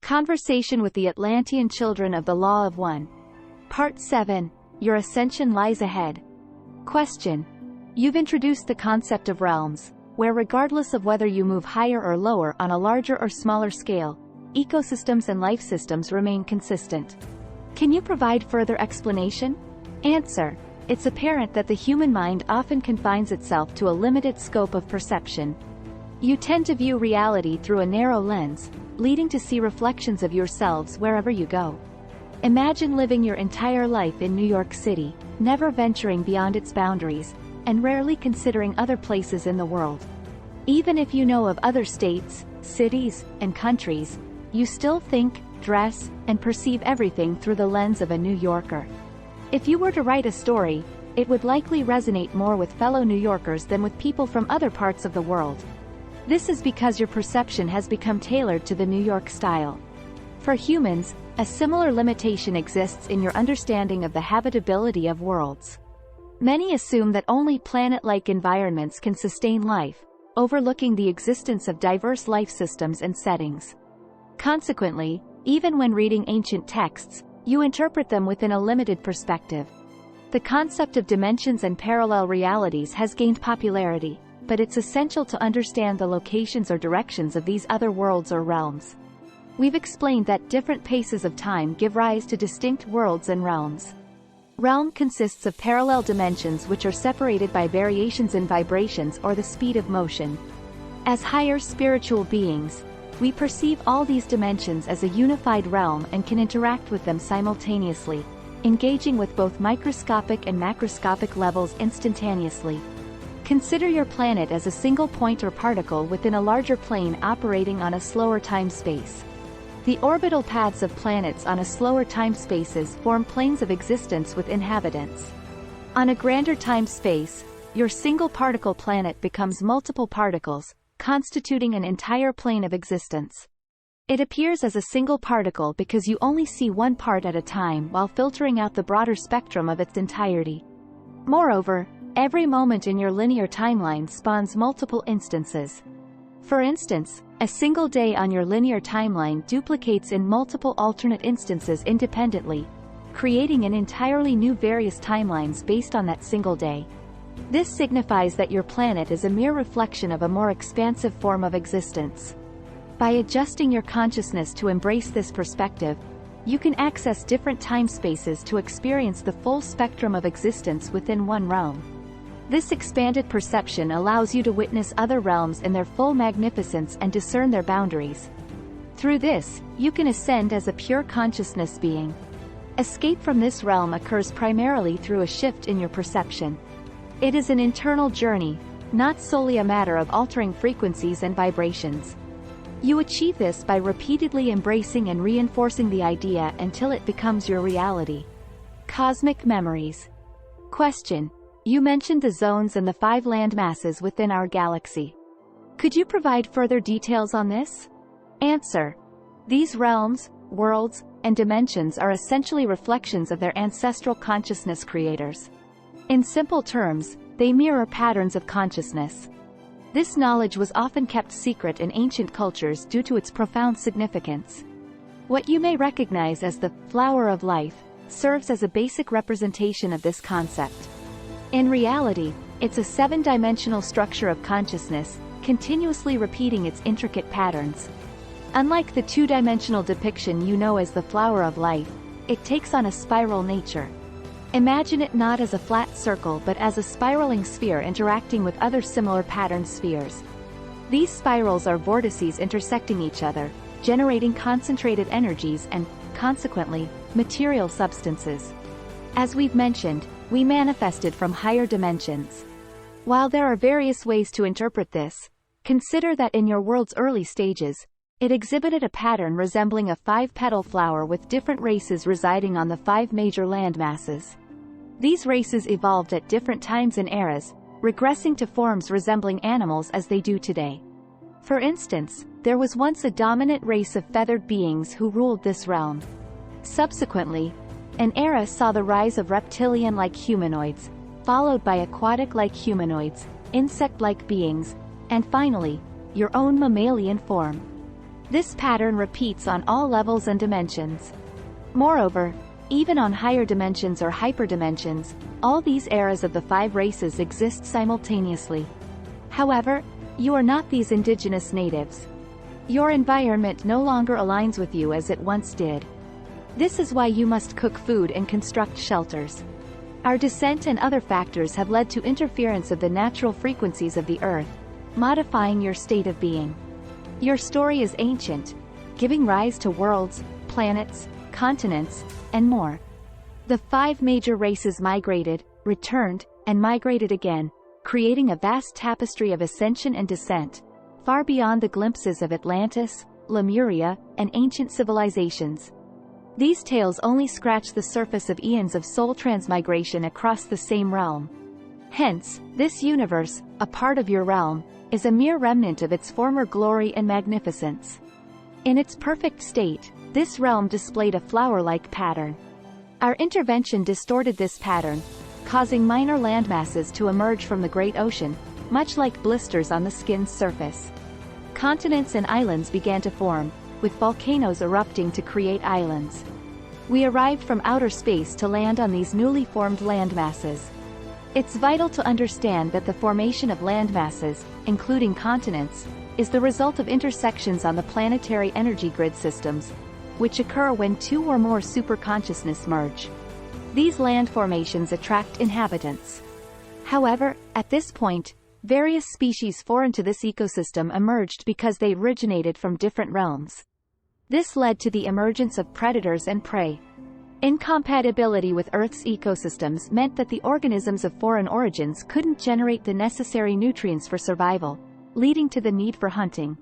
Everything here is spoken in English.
Conversation with the Atlantean Children of the Law of One. Part 7. Your ascension lies ahead. Question. You've introduced the concept of realms, where regardless of whether you move higher or lower on a larger or smaller scale, ecosystems and life systems remain consistent. Can you provide further explanation? Answer. It's apparent that the human mind often confines itself to a limited scope of perception. You tend to view reality through a narrow lens, leading to see reflections of yourselves wherever you go. Imagine living your entire life in New York City, never venturing beyond its boundaries, and rarely considering other places in the world. Even if you know of other states, cities, and countries, you still think, dress, and perceive everything through the lens of a New Yorker. If you were to write a story, it would likely resonate more with fellow New Yorkers than with people from other parts of the world. This is because your perception has become tailored to the New York style. For humans, a similar limitation exists in your understanding of the habitability of worlds. Many assume that only planet-like environments can sustain life, overlooking the existence of diverse life systems and settings. Consequently, even when reading ancient texts, you interpret them within a limited perspective. The concept of dimensions and parallel realities has gained popularity, but it's essential to understand the locations or directions of these other worlds or realms. We've explained that different paces of time give rise to distinct worlds and realms. Realm consists of parallel dimensions which are separated by variations in vibrations or the speed of motion. As higher spiritual beings, we perceive all these dimensions as a unified realm and can interact with them simultaneously, engaging with both microscopic and macroscopic levels instantaneously. Consider your planet as a single point or particle within a larger plane operating on a slower time-space. The orbital paths of planets on a slower time-spaces form planes of existence with inhabitants. On a grander time-space, your single particle planet becomes multiple particles, constituting an entire plane of existence. It appears as a single particle because you only see one part at a time while filtering out the broader spectrum of its entirety. Moreover, every moment in your linear timeline spawns multiple instances. For instance, a single day on your linear timeline duplicates in multiple alternate instances independently, creating an entirely new various timelines based on that single day. This signifies that your planet is a mere reflection of a more expansive form of existence. By adjusting your consciousness to embrace this perspective, you can access different time spaces to experience the full spectrum of existence within one realm. This expanded perception allows you to witness other realms in their full magnificence and discern their boundaries. Through this, you can ascend as a pure consciousness being. Escape from this realm occurs primarily through a shift in your perception. It is an internal journey, not solely a matter of altering frequencies and vibrations. You achieve this by repeatedly embracing and reinforcing the idea until it becomes your reality. Cosmic memories. Question. You mentioned the zones and the 5 land masses within our galaxy. Could you provide further details on this? Answer. These realms, worlds, and dimensions are essentially reflections of their ancestral consciousness creators. In simple terms, they mirror patterns of consciousness. This knowledge was often kept secret in ancient cultures due to its profound significance. What you may recognize as the flower of life serves as a basic representation of this concept. In reality, it's a 7-dimensional structure of consciousness, continuously repeating its intricate patterns. Unlike the 2-dimensional depiction you know as the flower of life, it takes on a spiral nature. Imagine it not as a flat circle but as a spiraling sphere interacting with other similar patterned spheres. These spirals are vortices intersecting each other, generating concentrated energies and, consequently, material substances. As we've mentioned, we manifested from higher dimensions. While there are various ways to interpret this, consider that in your world's early stages, it exhibited a pattern resembling a 5-petal flower with different races residing on the 5 major land masses. These races evolved at different times and eras, regressing to forms resembling animals as they do today. For instance, there was once a dominant race of feathered beings who ruled this realm. Subsequently, an era saw the rise of reptilian-like humanoids, followed by aquatic-like humanoids, insect-like beings, and finally, your own mammalian form. This pattern repeats on all levels and dimensions. Moreover, even on higher dimensions or hyperdimensions, all these eras of the 5 races exist simultaneously. However, you are not these indigenous natives. Your environment no longer aligns with you as it once did. This is why you must cook food and construct shelters. Our descent and other factors have led to interference of the natural frequencies of the Earth, modifying your state of being. Your story is ancient, giving rise to worlds, planets, continents, and more. The 5 major races migrated, returned, and migrated again, creating a vast tapestry of ascension and descent, far beyond the glimpses of Atlantis, Lemuria, and ancient civilizations. These tales only scratch the surface of eons of soul transmigration across the same realm. Hence, this universe, a part of your realm, is a mere remnant of its former glory and magnificence. In its perfect state, this realm displayed a flower-like pattern. Our intervention distorted this pattern, causing minor landmasses to emerge from the Great Ocean, much like blisters on the skin's surface. Continents and islands began to form, with volcanoes erupting to create islands. We arrived from outer space to land on these newly formed landmasses. It's vital to understand that the formation of landmasses, including continents, is the result of intersections on the planetary energy grid systems, which occur when 2 or more superconsciousness merge. These land formations attract inhabitants. However, at this point, various species foreign to this ecosystem emerged because they originated from different realms. This led to the emergence of predators and prey. Incompatibility with Earth's ecosystems meant that the organisms of foreign origins couldn't generate the necessary nutrients for survival, leading to the need for hunting.